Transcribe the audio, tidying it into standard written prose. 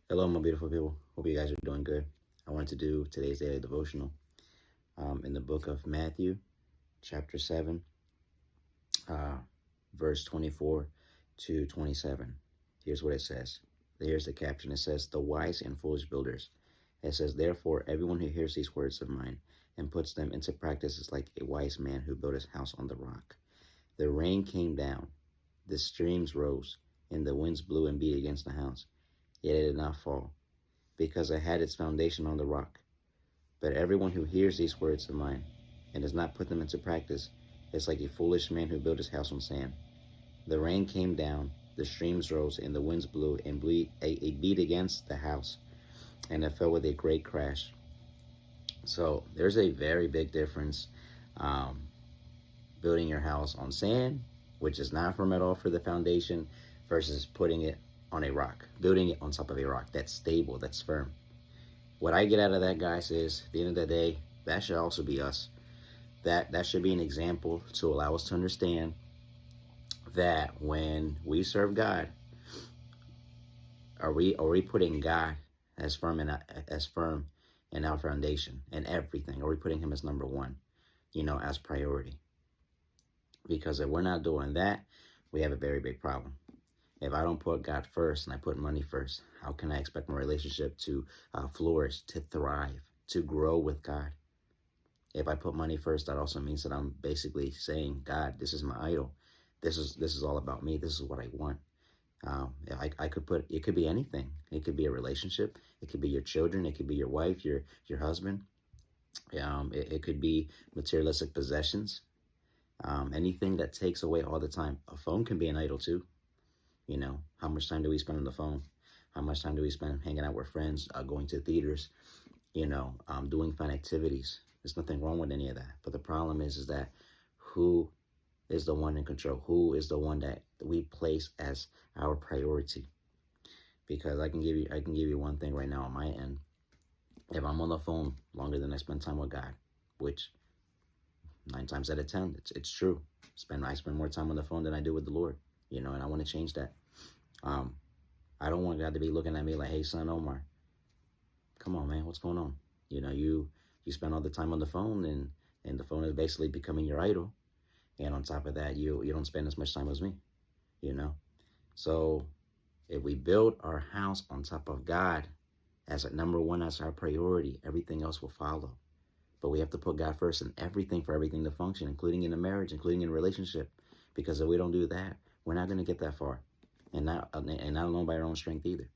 Hello, my beautiful people. Hope you guys are doing good. I wanted to do today's daily devotional in the book of Matthew, chapter 7, uh, verse 24 to 27. Here's what it says. Here's the caption. It says, "The wise and foolish builders." It says, "Therefore, everyone who hears these words of mine and puts them into practice is like a wise man who built his house on the rock. The rain came down, the streams rose, and the winds blew and beat against the house. Yet it did not fall, because it had its foundation on the rock. But everyone who hears these words of mine and does not put them into practice is like a foolish man who built his house on sand. The rain came down, the streams rose, and the winds blew and beat against the house, and it fell with a great crash." So there's a very big difference building your house on sand, which is not firm at all for the foundation, versus putting it on a rock, building it on top of a rock that's stable, that's firm. What I get out of that, guys, is at the end of the day, that should also be us. That should be an example to allow us to understand that when we serve God, are we putting God as firm in our foundation and everything? Are we putting Him as number one, as priority? Because if we're not doing that, we have a very big problem. If I don't put God first and I put money first, how can I expect my relationship to flourish, to thrive, to grow with God? If I put money first, that also means that I'm basically saying, God, this is my idol. This is all about me. This is what I want. I could put, it could be anything. It could be a relationship. It could be your children. It could be your wife, your husband. It could be materialistic possessions. Anything that takes away all the time. A phone can be an idol too. How much time do we spend on the phone? How much time do we spend hanging out with friends, going to theaters, doing fun activities? There's nothing wrong with any of that. But the problem is that who is the one in control? Who is the one that we place as our priority? Because I can give you one thing right now on my end. If I'm on the phone longer than I spend time with God, which 9 times out of 10, it's true. I spend more time on the phone than I do with the Lord. And I want to change that. I don't want God to be looking at me like, "Hey, son Omar, come on, man, what's going on?" You spend all the time on the phone, and the phone is basically becoming your idol. And on top of that, you don't spend as much time as me. So if we build our house on top of God as a number one, as our priority, everything else will follow. But we have to put God first in everything for everything to function, including in a marriage, including in a relationship. Because if we don't do that, we're not going to get that far, and not alone by our own strength either.